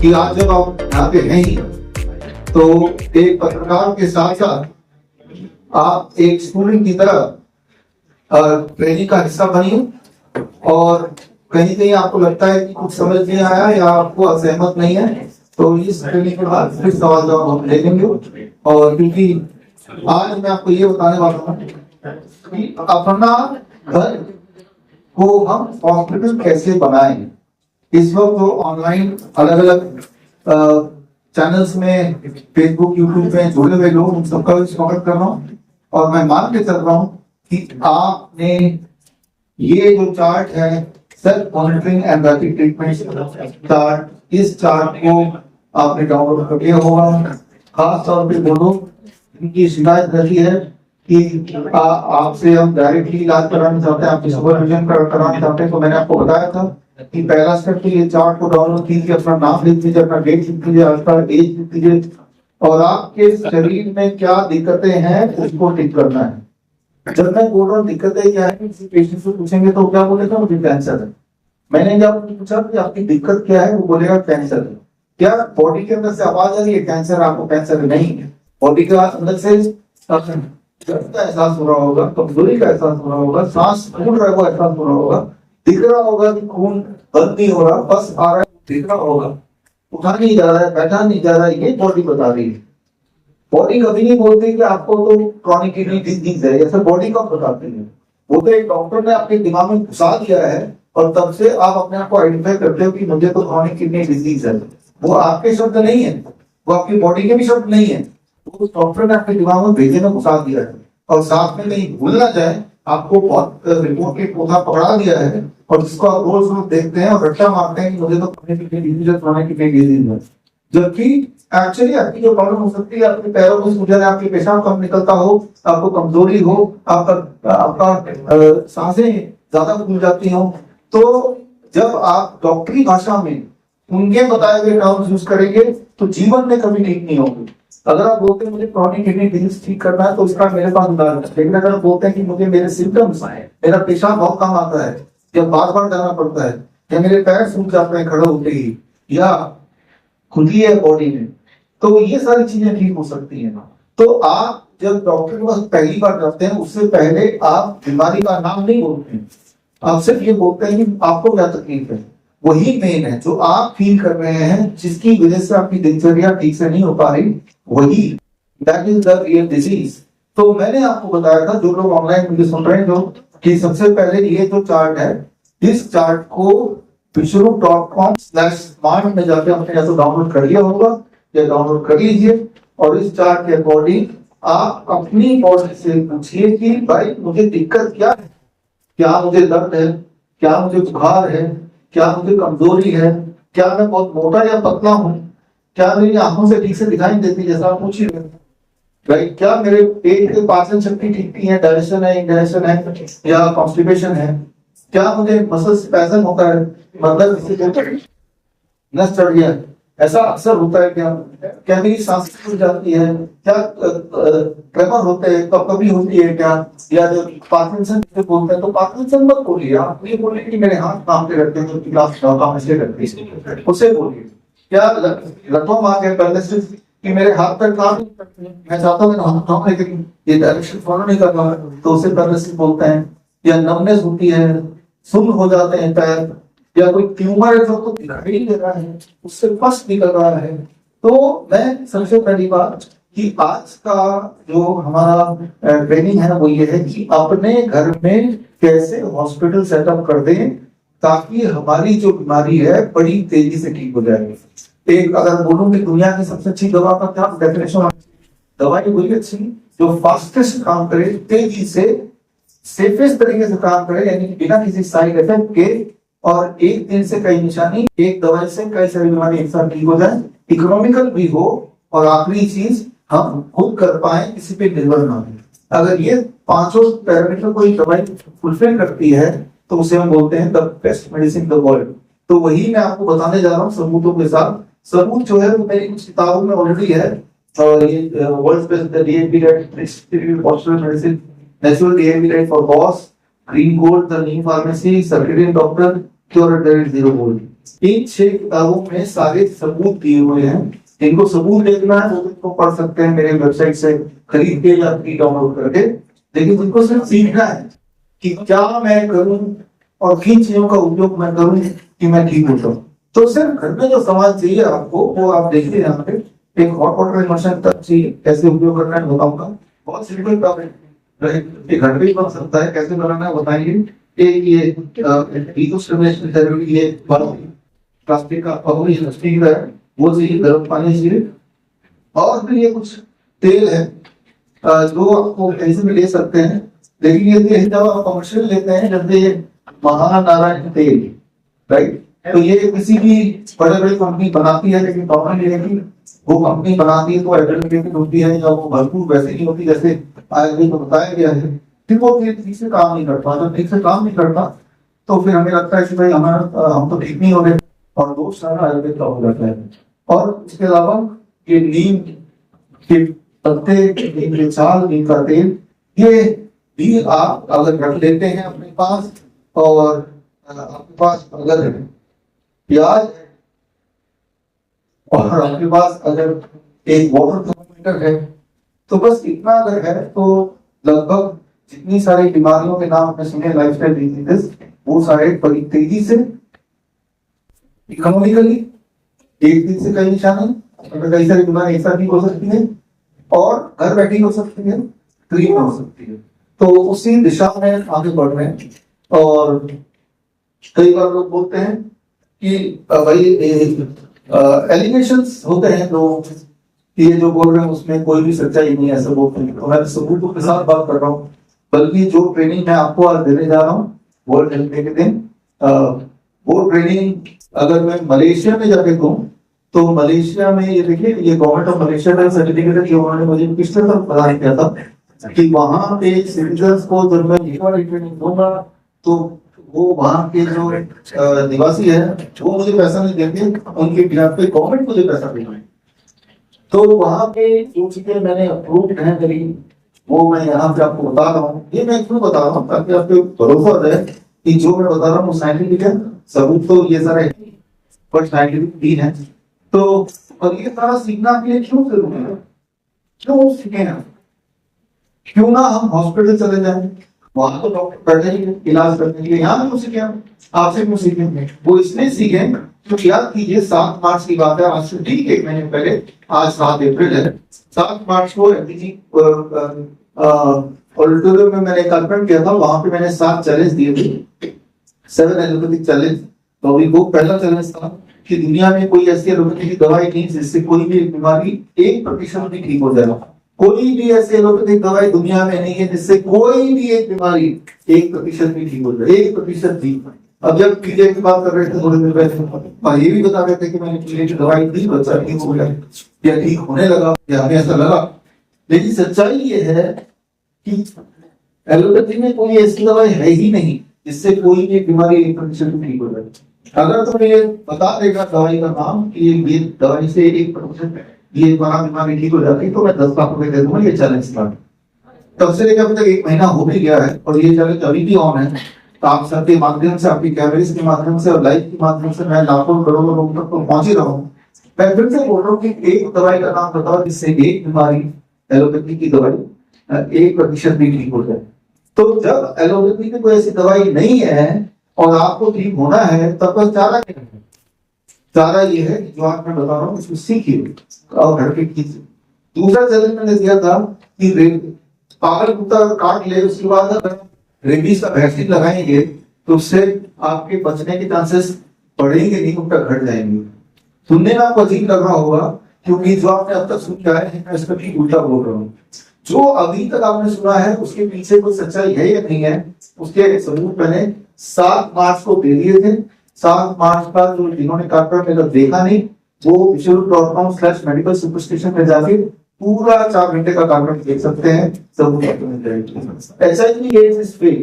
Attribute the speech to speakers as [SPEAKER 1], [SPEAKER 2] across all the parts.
[SPEAKER 1] कि आज जब आप यहाँ पे हैं ही, तो एक पत्रकार के साथ साथ आप एक स्टूडेंट की तरह ट्रेनिंग का हिस्सा बनिए और कहीं कहीं आपको लगता है कि कुछ समझ नहीं आया या आपको असहमत नहीं है, तो इस ट्रेनिंग के बाद फिर सवाल जवाब हम ले लेंगे। और क्योंकि आज मैं आपको ये बताने वाला हूँ कि अपना घर को हम कॉम्पिटेंट कैसे बनाएं। इस वक्त जो ऑनलाइन अलग अलग चैनल्स में, फेसबुक, यूट्यूब में जुड़े हुए लोग, उन सबका भी स्वागत कर रहा हूँ। और मैं मान के चल रहा हूँ कि आपने ये जो चार्ट है, self monitoring and rapid treatment chart, इस चार्ट को आपने डाउनलोड कर लिया होगा। खास तौर पे वो लोग इनकी शिकायत रहती है कि आपसे हम डायरेक्टली इलाज कराना चाहते हैं, आपकी सुपरविजन कराना चाहते हैं। तो मैंने आपको बताया था कि पहला स्टेप तो ये चार्ट को डाउनलोड कीजिए, अपना नाम लिख दीजिए, अपना डेट लिख दीजिए, आपका एज लिख दीजिए और आपके शरीर में क्या दिक्कतें हैं उसको ठीक करना है। जब मैं बोल रहा हूँ दिक्कतें क्या है, किसी पेशेंट से पूछेंगे तो क्या बोलेगा, मुझे कैंसर है। मैंने जब पूछा कि आपकी दिक्कत क्या है, वो बोलेगा कैंसर है। क्या बॉडी के अंदर से आवाज आ रही है कैंसर, आपको कैंसर नहीं है। बॉडी के अंदर से दर्द का एहसास हो रहा होगा, कमजोरी का एहसास हो रहा होगा, सांस फूल रहा है एहसास हो रहा होगा, दिख रहा होगा कि खून बंद नहीं हो रहा, बस आ रहा है, दिख रहा होगा, उठा नहीं जा रहा है, बैठा नहीं जा रहा है, ये बॉडी बता रही है। बॉडी कभी नहीं बोलती कि आपको तो क्रॉनिक किडनी डिजीज है, ऐसा बॉडी कब बताती है। वो तो एक डॉक्टर ने आपके दिमाग में घुसा दिया है और तब से आप अपने आप को आइडेंटिफाई करते हो कि मुझे तो क्रॉनिक किडनी डिजीज है। वो आपके शब्द नहीं है, वो आपकी बॉडी के भी शब्द नहीं है, वो डॉक्टर ने आपके दिमाग में भेजे में घुसा दिया है। और साथ में कहीं भूल ना जाए, आपको बहुत रिपोर्ट के पोथा पकड़ा दिया है और जिसको आप रोज रोज देखते हैं और रट्टा मारते हैं कि मुझे तो क्रॉनिक किडनी डिजीज है। जबकि एक्चुअली आपकी जो प्रॉब्लम हो सकती है, आपके पैरों में सूजन है, आपके पेशाब कम निकलता हो, आपको कमजोरी हो, आपका सांसें ज्यादा फूल जाती हो, तो जब आप डॉक्टरी भाषा में उनके बताए हुए टर्म्स यूज करेंगे तो जीवन में कभी ठीक नहीं होगी। अगर आप बोलते हैं मुझे क्रॉनिक किडनी डिजीज ठीक करना है तो इसका मेरे पास उदाहरण है। लेकिन अगर आप बोलते हैं कि मुझे मेरे सिम्टम्स आए, मेरा पेशाब बहुत कम आता है या बार बार जाना पड़ता है या मेरे पैर सूख जाते हैं खड़े होते ही या खुली है बॉडी में, तो ये सारी चीजें ठीक हो सकती हैं। तो आप जब डॉक्टर के पास पहली बार जाते हैं, उससे पहले आप बीमारी का नाम नहीं बोलते हैं, आप सिर्फ ये बोलते हैं कि आपको क्या तकलीफ है। वही मेन है जो आप फील कर रहे हैं, जिसकी वजह से आपकी दिनचर्या ठीक से नहीं हो पा रही, वही that is the real disease. तो मैंने आपको बताया था, जो लोग ऑनलाइन मुझे सुन रहे हैं, जो कि सबसे पहले ये जो चार्ट है, इस चार्ट को विश्वरूप.com/स्मार्ट में जाके आपने या तो डाउनलोड कर लिया होगा या डाउनलोड कर लीजिए और इस चार्ट के अकॉर्डिंग आप अपनी बॉडी से पूछिए कि भाई मुझे दिक्कत क्या है, क्या मुझे दर्द है, क्या मुझे बुखार है, क्या मुझे कमजोरी है, क्या मैं बहुत मोटा या पतला हूँ, क्या मेरी आंखों से ठीक से दिखाई नहीं देती, जैसा आप पूछ रहे हैं, राइट, क्या मेरे पेट के पाचन शक्ति ठीक नहीं है, डाइजेशन है, इंडाइजेशन है या कॉन्स्टिपेशन है, क्या मुझे मसल स्पैज़म होता है, मतलब नस चढ़ गया, ऐसा अक्सर होता है, क्या मेरी सांस फूल जाती है, क्या ट्रेमर होते हैं, कभी होती है क्या, या जो पार्किंसन बोलते हैं, तो पार्किंसन मत बोलिए, आप ये बोलिए कि मेरे हाथ काम पे करते हैं, क्लास काम ऐसे करते हैं, उसे बोलिए। क्या लकवा मार है पैरालिसिस कि मेरे हाथ पैर काम नहीं करते, मैं चाहता हूँ मेरा हाथ काम है लेकिन ये डायरेक्शन फॉलो नहीं कर रहा है, तो उसे पैरालिसिस बोलते हैं। या नमनेस होती है, सुन्न हो जाते हैं पैर, या कोई ट्यूमर है जो दिखाई नहीं दे रहा है, उससे पस निकल रहा है। तो मैं सबसे पहली बात कि आज का जो हमारा ट्रेनिंग है वो ये है कि अपने घर में कैसे हॉस्पिटल सेटअप कर दें ताकि हमारी जो बीमारी है बड़ी तेजी से ठीक हो जाए। एक अगर बोलूं कि दुनिया की सबसे अच्छी दवा का क्या डेफिनेशन, दवाई वही अच्छी जो फास्टेस्ट काम करे, तेजी से सेफेस्ट तरीके से काम करे, यानी बिना किसी साइड इफेक्ट के, और एक दिन से कई निशानी, एक दवाई से कई सारी बीमारी एक साथ ठीक हो जाए, इकोनॉमिकल भी हो, और आखिरी चीज हम खुद कर पाए, किसी पे निर्भर ना हो। अगर ये पांचों पैरामीटर कोई दवाई फुलफिल करती है तो उसे हम बोलते हैं the best medicine the world. तो वही मैं आपको बताने जा रहा हूँ सबूतों के साथ। सबूत जो है वो मेरी कुछ किताबों में ऑलरेडी है, और ये world's best DNP medicine, natural DNP for boss, green gold, the neem pharmacy, circadian doctor, cure at zero gold. इन 6 किताबों में सारे सबूत दिए हुए हैं। इनको सबूत देखना है वो तो पढ़ सकते हैं मेरे वेबसाइट से खरीद के या फ्री डाउनलोड करके, लेकिन उनको सिर्फ सीखना है कि क्या मैं करूं और किन चीजों का उपयोग मैं करूं कि मैं ठीक हो जाऊं। तो सिर्फ घर में जो सामान चाहिए आपको वो आप देखिए यहाँ पे, एक हॉट वाटर इमर्शन तक कैसे उपयोग करना है बताऊंगा। बहुत सिंपल काम है, घर पे ही बन सकता है, कैसे बनाना है बताएंगे। एक ये प्लास्टिक का स्टील है वो चाहिए, गर्म पानी चाहिए, और फिर ये कुछ तेल है जो आपको कहीं से भी ले सकते हैं, लेकिन ये जब आप कमर्शियल लेते हैं जब ये महानारायण तेल, राइट, तो ये किसी भी बड़े बड़ी कंपनी बनाती है, लेकिन प्रॉब्लम ये है कि वो कंपनी बनाती है तो एडल्ट्रेटेड होती है या वो भरपूर वैसे नहीं होती जैसे आयुर्वेद में बताया गया है, फिर वो ठीक से काम नहीं करता। जब ठीक से काम नहीं करता तो फिर हमें लगता है कि भाई हम तो ठीक नहीं हो रहे, और वो सारा आयुर्वेद का हो जाता है। और इसके अलावा ये नीम के पत्ते, नीम के छाल, नीम का तेल, ये भी आप अगर रख लेते हैं अपने पास, और आपके पास अगर प्याज और आपके पास अगर एक वाटर थर्मामीटर है, तो बस इतना अगर है तो लगभग जितनी सारी बीमारियों के नाम आपने सुने लाइफस्टाइल डिजीजेस, वो सारे बड़ी तेजी से इकोनॉमिकली एक दिन से कई निशान है, अगर कई सारी बीमारी एक साथ भी हो सकती है और घर बैठी हो सकती है, फ्री में हो सकती है। तो उसी दिशा में आगे बढ़ रहे हैं। और कई बार लोग बोलते हैं कि भाई एलिगेशंस होते हैं लोग, ये जो बोल रहे हैं उसमें कोई भी सच्चाई नहीं है, ऐसा बोलते हैं। तो मैं सबूतों के साथ बात कर रहा हूँ, बल्कि जो ट्रेनिंग मैं आपको आज देने जा रहा हूँ वर्ल्ड हेल्थ डे के दिन, वो ट्रेनिंग अगर मैं मलेशिया में जाके दूं, तो मलेशिया में ये देखिए, ये गवर्नमेंट ऑफ मलेशिया का सर्टिफिकेट है, उन्होंने मुझे पिछले साल प्रदान किया था कि वहां पे सिटीजन्स को जब मैं ये वाली ट्रेनिंग दूंगा तो वो वहां के जो निवासी है वो मुझे पैसा नहीं देंगे, उनके बिहार पे गवर्नमेंट मुझे पैसा देगी। तो वहां पे जो चीजें मैंने अप्रूव है करी वो मैं यहाँ पे आपको बता रहा हूँ। ये मैं क्यों बता रहा हूँ, ताकि आपको भरोसा हो जाए कि जो मैं बता रहा हूँ साइंटिफिक है, सबूत तो ये सारे पर साइंटिफिक भी है। तो और ये सारा सीखना के लिए क्यों जरूरी है, क्यों सीखे ना, क्यों ना हम हॉस्पिटल चले जाएं, वहां तो डॉक्टर बैठे ही इलाज करने के लिए, यहाँ क्यों सीखे हम, आपसे क्यों सीखेंगे? वो इसलिए सीखे क्योंकि याद कीजिए 7 मार्च की बात है, आज से ठीक 1 महीने पहले, आज 7 अप्रैल है, 7 मार्च को एमपीजी ऑडिटोरियम में मैंने कॉन्फ्रेंस किया था, वहां पे मैंने 7 चैलेंज दिए थे, 7 एलोपैथिक चैलेंज। तो अभी वो पहला चैलेंज था कि दुनिया में कोई ऐसी एलोपैथी की दवाई नहीं जिससे कोई भी बीमारी 1% भी ठीक हो जाए। कोई भी ऐसी एलोपैथिक दवाई दुनिया में नहीं है जिससे कोई भी एक बीमारी 1% भी ठीक हो जाए, 1% भी। अब जब पीलिया की बात कर रहे थे थोड़ी देर पहले, ये भी बता रहे थे कि मैंने पीलिया की दवाई दी, बच्चा ठीक हो गया या ठीक होने लगा या हमें ऐसा लगा, लेकिन सच्चाई ये है कि एलोपैथी में कोई ऐसी दवाई है ही नहीं जिससे कोई भी बीमारी 1% भी ठीक हो जाए। अगर तुम्हें ये बता देगा दवाई का नाम कि ये दवाई से 1% ये बीमारी ठीक हो जाती, तो मैं 10 लाख रुपए दे दूंगा। ये चैलेंज था, तब से लेकर अभी तक 1 महीना हो भी गया है और ये चैलेंज अभी भी ऑन है। तो आप सबके माध्यम से, आपकी कैमरेज के माध्यम से और लाइव के माध्यम से मैं लाखों करोड़ों लोगों तक तो पहुंच ही रहा हूँ। मैं फिर से बोल रहा हूँ कि एक दवाई का नाम बताओ जिससे एक बीमारी एलोपैथी की दवाई 1% भी ठीक हो जाए। तो जब एलोपैथी में कोई ऐसी दवाई नहीं है और आपको ठीक होना है, तब बस चारा क्या है? चारा ये है जो आप मैं बता रहा हूँ इसको सीखिए और घर पे कीजिए। दूसरा चैलेंज मैंने दिया था कि पागल कुत्ता काट ले, उसके बाद अगर रेबीज का वैक्सीन लगाएंगे तो उससे आपके बचने के चांसेस बढ़ेंगे नहीं, उल्टा घट जाएंगे। सुनने में आपको अजीब लग रहा होगा क्योंकि जो आपने अब तक सुन के आए हैं मैं इसका ठीक उल्टा बोल रहा हूँ। जो अभी तक आपने सुना है उसके पीछे कोई सच्चाई है या नहीं है, उसके सबूत मैंने 7 मार्च को दे दिए थे। 7 मार्च का जो जिन्होंने कार्पोरेट में देखा नहीं, वो visurut.com/medical superstition में जाके पूरा 4 घंटे का कार्पोरेट देख सकते हैं। सबूत HIV AIDS is fake.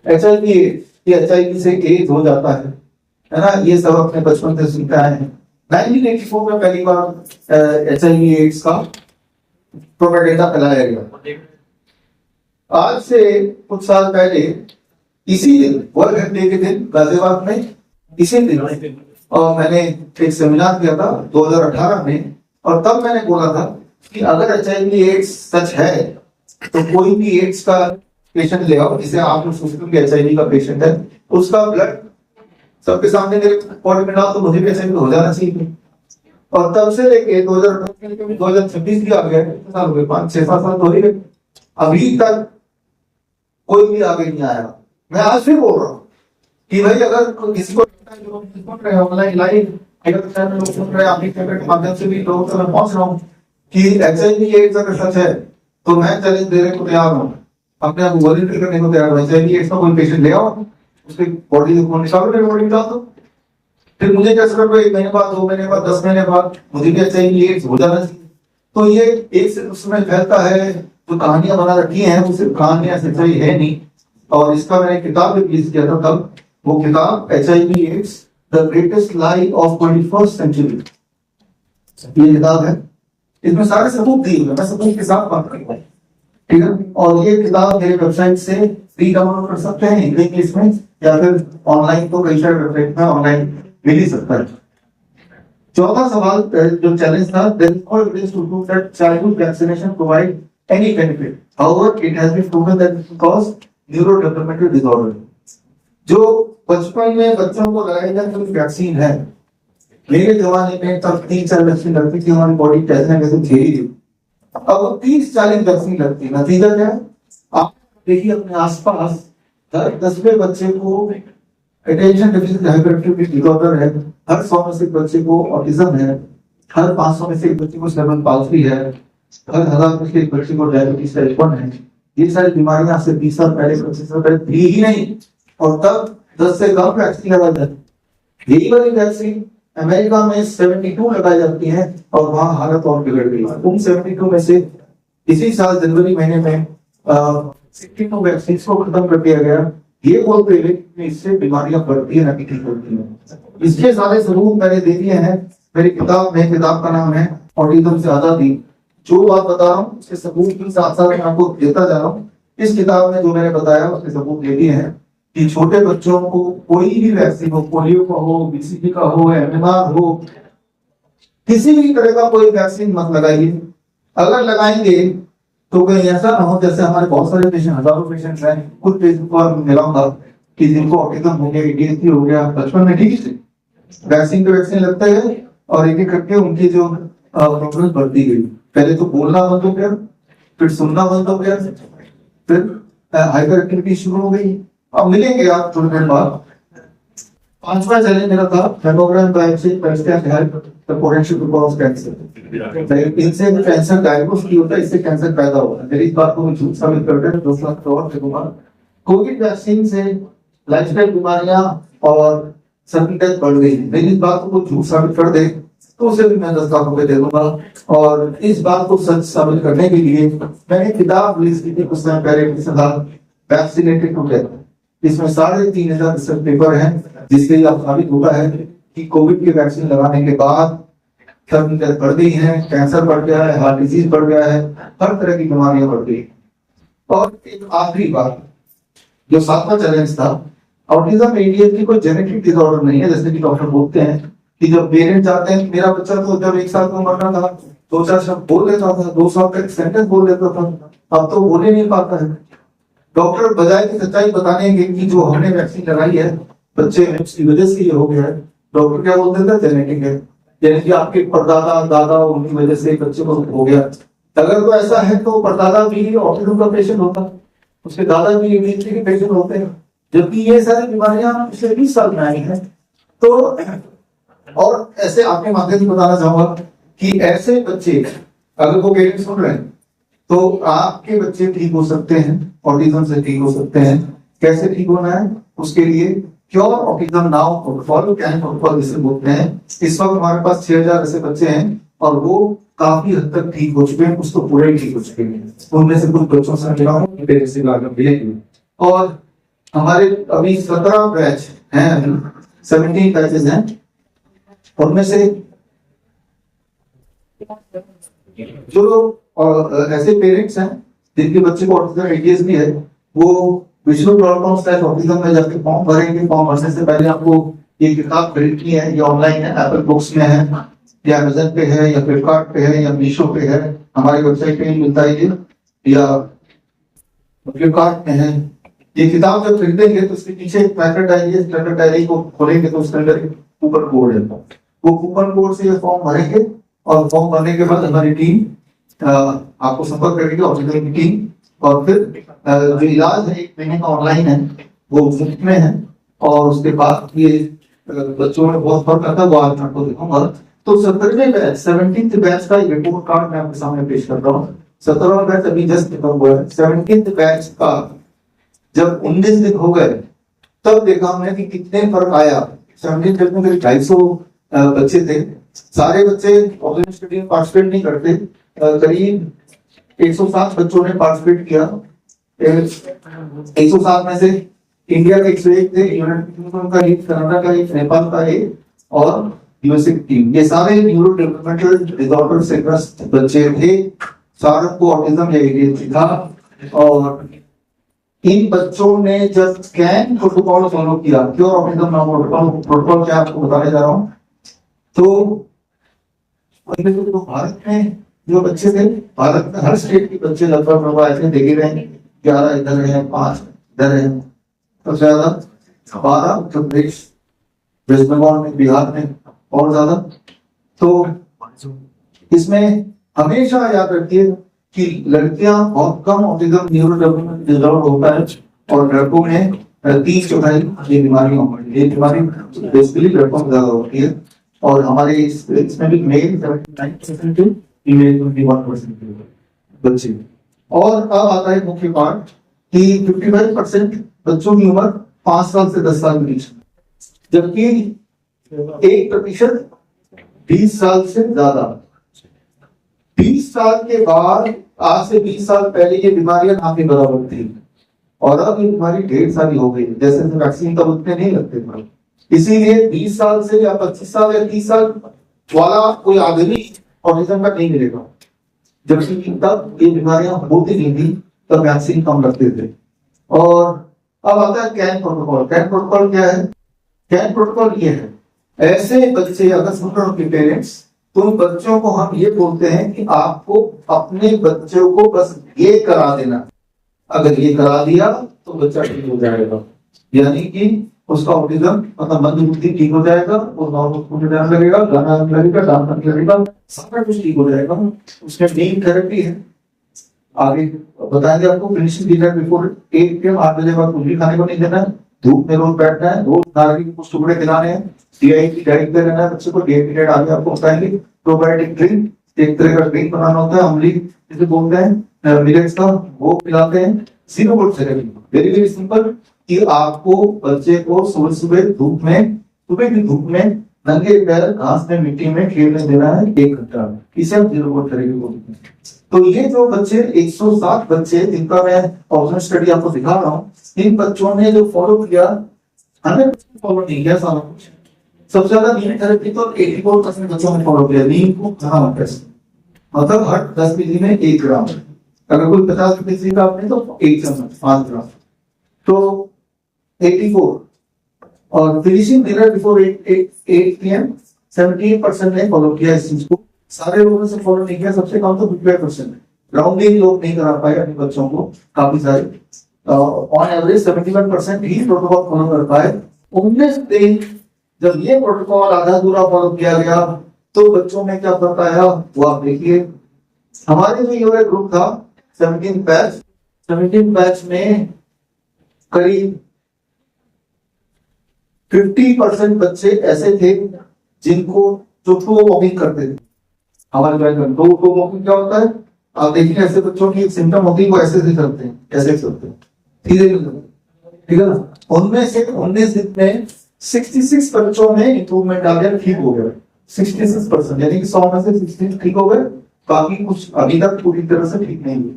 [SPEAKER 1] HIV से एड्स हो जाता है ना, ये सब अपने बचपन से सीखा है। 1984 में पहली बार HIV एड्स का प्रोपेगेंडा फैलाया गया। आज से कुछ साल पहले इसी दिन वर्ल्ड हेल्थ डे के दिन गाजियाबाद में इसी दिन मैंने एक सेमिनार किया था 2018 में, और तब मैंने बोला था कि अगर HIV एड्स सच है तो कोई भी एड्स का पेशेंट ले आओ, जिसे आप लोग सोचते हो कि HIV का पेशेंट है, उसका ब्लड सबके सामने मेरे बॉडी में डाल तो मुझे भी HIV हो जाना चाहिए। और तब से लेके 2026 भी आ गया, कितने साल हो गए, 5-6-7 साल तो हो ही गए, अभी तक कोई भी आगे नहीं आया। मैं आज फिर बोल रहा हूँ कि भाई अगर किसी को सुन रहे ऑनलाइन लाइव लोग सुन रहे हैं, आपके फेवरेट माध्यम से भी लोगों तक मैं पहुंच रहा हूँ कि HIV एड्स अगर सच है तो मैं चैलेंज देने को तैयार हूँ, अपने आप वॉलंटियर करने को तैयार हूँ। HIV एड्स का कोई पेशेंट ले आओ, उसकी बॉडी निकालो, बॉडी निकाल दो, फिर मुझे क्या कर रहे 1 महीने बाद, 2 महीने बाद, 10 महीने बाद मुझे भी HIV एड्स हो जाना चाहिए। तो ये एक से उसमें फैलता है, जो कहानियां बना रखी हैं वो सिर्फ कहानियां, सच्चाई है नहीं। और इसका मैंने किताब भी रिलीज किया था तब, वो किताब HIV AIDS the greatest lie of 21st century, ये किताब है, इसमें सारे सबूत दिए हुए, मैं सबूत के साथ बात करूंगा, ठीक है। और ये किताब मेरे वेबसाइट से फ्री डाउनलोड कर सकते हैं इंग्लिश में, या फिर ऑनलाइन, तो कई सारे वेबसाइट में ऑनलाइन मिल ही सकता है। चौथा सवाल जो चैलेंज था, there is no evidence to prove that childhood vaccination provide any benefit. However, it has been proven that it cause neurodevelopmental disorder. जो बचपन में बच्चों को लगाई जाने वाली वैक्सीन है, मेरे जमाने में तब 3-4 वैक्सीन लगती थी, हमारी बॉडी कैसे ना कैसे झेली थी। अब 30-40 वैक्सीन लगती है, नतीजा क्या है? आप देखिए अपने आसपास हर 10वें बच्चे को अटेंशन डेफिसिट हाइपरएक्टिविटी डिसऑर्डर है, हर 100 में से एक बच्चे को ऑटिज्म है, हर 500 में से एक बच्चे को सेरेब्रल पाल्सी है, हर 1000 में से एक बच्चे को डायबिटीज टाइप 1 है। ये सारी बीमारियां आज से 20 साल पहले, 25 साल पहले थी ही नहीं, और तब 10 से कम वैक्सीन लगाई जाती। यही वाली वैक्सीन अमेरिका में 72 लगाई जाती है, और वहां हालत और बिगड़ गई। उन 72 में से इसी साल जनवरी महीने में 62 वैक्सीन को खत्म कर दिया गया। ये बोलते हुए कि इससे बीमारियां बढ़ती है, ना कि ठीक होती है। इसके सारे सबूत मैंने दे दिए हैं मेरी किताब में। किताब का नाम है ऑटिज्म से आजादी। जो बात बता रहा हूँ उसके सबूत भी साथ साथ मैं आपको देता जा रहा हूँ। इस किताब में जो मैंने बताया उसके सबूत दे दिए हैं कि छोटे बच्चों को कोई भी वैक्सीन हो, पोलियो का हो, BCG का हो, MMR हो, किसी भी तरह का कोई वैक्सीन मत लगाइए। अगर लगाएंगे तो कहीं ऐसा ना हो जैसे हमारे बहुत सारे पेशेंट, हजारों पेशेंट हैं, कुछ पेशेंट को मिलाऊंगा कि जिनको ऑटिज्म हो गया, ADHD हो गया, बचपन में ठीक थे, वैक्सीन पे वैक्सीन लगता है और एक एक करके उनकी जो प्रॉब्लम बढ़ती गई। पहले तो बोलना बंद हो गया, फिर सुनना बंद हो गया, फिर हाइपर एक्टिविटी शुरू हो गई। अब मिलेंगे आप थोड़ी देर बाद। 5वां चैलेंज मेरा था mammogram biopsy can help the potential to cause cancer. इनसे कैंसर डायग्नोस नहीं होता, इससे कैंसर पैदा होता है। मेरी इस बात को झूठ साबित करते हैं, दूसरा और देखूंगा। कोविड वैक्सीन से लाइफस्टाइल बीमारियां और सभी डेथ बढ़ गई। मेरी इस बात को झूठ साबित कर दे तो उसे भी मैं 10 लाख रुपए दे दूंगा। और इस बात को सच साबित करने के लिए मैंने किताब रिलीज की थी कुछ समय पहले, वैक्सीनेटेड टू डेथ। इसमें 3,500 रिसर्च पेपर हैं, जिससे यह साबित हुआ है कि कोविड की वैक्सीन लगाने के बाद सब डेथ बढ़ गई है, कैंसर बढ़ गया है, हार्ट डिजीज बढ़ गया है, हर तरह की बीमारियां बढ़ गई। और एक आखिरी बात, जो 7वां चैलेंज था, ऑटिज्म ADHD कोई जेनेटिक डिसऑर्डर नहीं है, जैसे कि डॉक्टर बोलते हैं कि जब पेरेंट चाहते हैं, मेरा बच्चा तो जब 1 साल का उम्र का था 2-4 शब्द बोल लेता था, 2 साल तक सेंटेंस बोल लेता था, अब तो बोल ही नहीं पाता है। डॉक्टर बजाय की सच्चाई बताने के कि जो हमने वैक्सीन लगाई है बच्चे में उसकी वजह से ये हो गया है, डॉक्टर क्या बोलते थे? जेनेटिक है, यानी कि आपके परदादा दादा उनकी वजह से बच्चे को हो गया। अगर तो ऐसा है तो परदादा भी ऑटिज्म का पेशेंट होता, उसके दादा भी ADHD के पेशेंट होते हैं, जबकि ये सारी बीमारियां पिछले 20 साल में आई हैं। तो और ऐसे आपके माध्यम से बताना चाहूंगा कि ऐसे बच्चे अगर वो पेरेंट्स सुन रहे हैं तो आपके बच्चे ठीक हो सकते हैं, ऑटिज्म से ठीक हो सकते हैं। कैसे ठीक होना है? उसके लिए क्योर ऑटिज्म नाउ प्रोटोकॉल, क्या है प्रोटोकॉल जिसे बोलते हैं। इस वक्त हमारे पास 6000 ऐसे बच्चे हैं और वो काफी हद तक ठीक हो चुके हैं, कुछ तो पूरे ठीक हो चुके हैं। उनमें से कुछ बच्चों से मिला हूँ और हमारे अभी 17 बैच हैं, 17 बैचेस हैं, उनमें से जो लोग ऐसे पेरेंट्स हैं जिनके बच्चे को ऑटिज्म ADHD है, वो विजुअल ऑटिज्म में जाके फॉर्म भरेंगे। फॉर्म भरने से पहले आपको ये किताब खरीदनी है, ये ऑनलाइन है, एप्पल बुक्स में है या अमेजन पे है या फ्लिपकार्ट पे है या मीशो पे है, हमारी वेबसाइट पे ही मिलता है ये, या फ्लिपकार्ट में है। ये किताब जब खरीदेंगे तो उसके पीछे एक पैकेट डायरी है, पैकेट डायरी को खोलेंगे तो उसके अंदर एक कूपन कोड है, वो कूपन कोड से ये फॉर्म भरेंगे और फॉर्म भरने के बाद हमारी टीम आपको संपर्क करेगी, ऑफिसर की टीम, और फिर जो इलाज है 1 महीने का ऑनलाइन है वो मुफ्त में है। और उसके बाद ये बच्चों में बहुत फर्क आता है, वो आज मैं आपको दिखाऊंगा। तो 17वें बैच 17th बैच का रिपोर्ट कार्ड मैं आपके सामने पेश कर रहा हूँ। 17वां बैच अभी जस्ट खत्म हुआ है। 17th बैच का जब 19 दिन हो गए तब देखा हमने कि कितने फर्क आया। 17th बैच में करीब 250 बच्चे थे। सारे बच्चे ऑनलाइन स्टडी में पार्टिसिपेट नहीं करते, करीब 107 बच्चों ने पार्टिसिपेट किया। 107 में से इंडिया के 101 थे, यूनाइटेड किंगडम का एक, कनाडा का एक, नेपाल का एक और यूएसए की टीम। ये सारे न्यूरो डेवलपमेंटल डिसऑर्डर से ग्रस्त बच्चे थे, सारों को ऑटिज्म या एडीएचडी था। और इन बच्चों ने जब स्कैन प्रोटोकॉल फॉलो किया, क्योर ऑटिज्म नाम प्रोटोकॉल क्या आपको बताने जा रहा हूँ, तो भारत में जो बच्चे थे, भारत में हर स्टेट के बच्चे लगभग ऐसे देखे गए, 11 इधर है, 5 इधर है, सबसे ज्यादा 12 उत्तर प्रदेश, वेस्ट बंगाल में, बिहार में और ज्यादा। तो इसमें हमेशा याद रखिए कि लड़कियां बहुत कम ऑटिज्म न्यूरो डेवलपमेंट डिसऑर्डर होता है और लड़कों में 30-40 ये बीमारियां होती है। ये बीमारी बेसिकली लड़कों में ज्यादा होती है और हमारे इसमें भी मेल 79% फीमेल 21% बच्चे। और अब आता है मुख्य पार्ट कि 55% बच्चों की उम्र 5 साल से 10 साल के बीच, जबकि 1% 20 साल से ज्यादा। 20 साल के बाद, आज से 20 साल पहले ये बीमारियां ना के बराबर थी और अब ये बीमारी ढेर सारी हो गई, जैसे वैक्सीन तब उतने नहीं लगते थे। इसीलिए 20 साल से या 25 साल या 30 साल वाला कोई आदमी ऑटिज्म का नहीं मिलेगा, जबकि तब ये बीमारियां होती नहीं थी, तब वैक्सीन कम लगते थे। और अब आता है कैन प्रोटोकॉल। कैन प्रोटोकॉल क्या है? कैन प्रोटोकॉल ये है, ऐसे बच्चे अगर सुन रहे हो कि पेरेंट्स, तो उन बच्चों को हम ये बोलते हैं कि आपको अपने बच्चों को बस ये करा देना, अगर ये करा दिया तो बच्चा ठीक हो जाएगा, यानी कि उसका ऑटिज्म मतलब मंद बुद्धि ठीक हो जाएगा, वो नॉर्मल स्कूल में जाने लगेगा, गाना गाने लगेगा, डांस करने लगेगा, सारा कुछ ठीक हो जाएगा। उसमें मेन थेरेपी है, आगे बताएंगे आपको। फिनिशिंग डिनर बिफोर 8 PM, 8 बजे बाद कुछ भी खाने को नहीं देना है, धूप में रोज बैठना है, रोज नारंगी के कुछ टुकड़े खिलाने हैं, डीआई की डाइट पे रहना है बच्चे को। डीआई की डाइट आगे आपको बताएंगे। प्रोबायोटिक ड्रिंक, एक तरह का ड्रिंक बनाना होता है, अमली जिसे बोलते हैं, मिलेट्स का, वो पिलाते हैं। Zero board therapy, very very simple, कि आपको बच्चे को सुबह सुबह धूप में, सुबह की धूप में नंगे पैर घास में मिट्टी में खेलने देना है 1 घंटा, इसे हम जीरो बोर्ड थेरेपी बोलते हैं। तो ये जो बच्चे 107 बच्चे जिनका मैं ऑब्जर्व स्टडी आपको दिखा रहा हूँ, इन बच्चों ने जो फॉलो किया 100% फॉलो नहीं किया सारा कुछ। सबसे ज्यादा नीम थेरेपी तो 84% बच्चों ने फॉलो किया। नीम को कहाँ मतलब हर 10 मिली में 1 ग्राम, अगर कोई 50 मिली का आपने तो 1 चम्मच 5 ग्राम, तो 84। और फिनिशिंग डिनर बिफोर 8 PM 78% ने फॉलो किया इस चीज को। सारे लोगों से फॉलो नहीं किया, सबसे कम तो 55%। ग्राउंडिंग लोग नहीं करा पाए अपने बच्चों को, काफी सारे। On average 71% he protocol follow कर पाए। 19 दिन जब ये प्रोटोकॉल आधा अधूरा फॉलो किया गया तो बच्चों में क्या फर्क आया वो आप देखिए। हमारे जो ये ग्रुप था 17 बैच में करीब 50% बच्चे ऐसे थे जिनको जो टू वॉकिंग करते थे। हमारे टू वॉकिंग क्या होता है, आप देखिए ऐसे बच्चों की सिम्टम होती है, वो ऐसे से करते हैं, ऐसे करते हैं, ठीक है ना। उनमें से 19 दिन में 66 बच्चों में इंप्रूवमेंट आ गया, ठीक हो गया 66%, यानी कि 100 में से 60 ठीक हो गए, बाकी कुछ अभी तक पूरी तरह से ठीक नहीं हुए।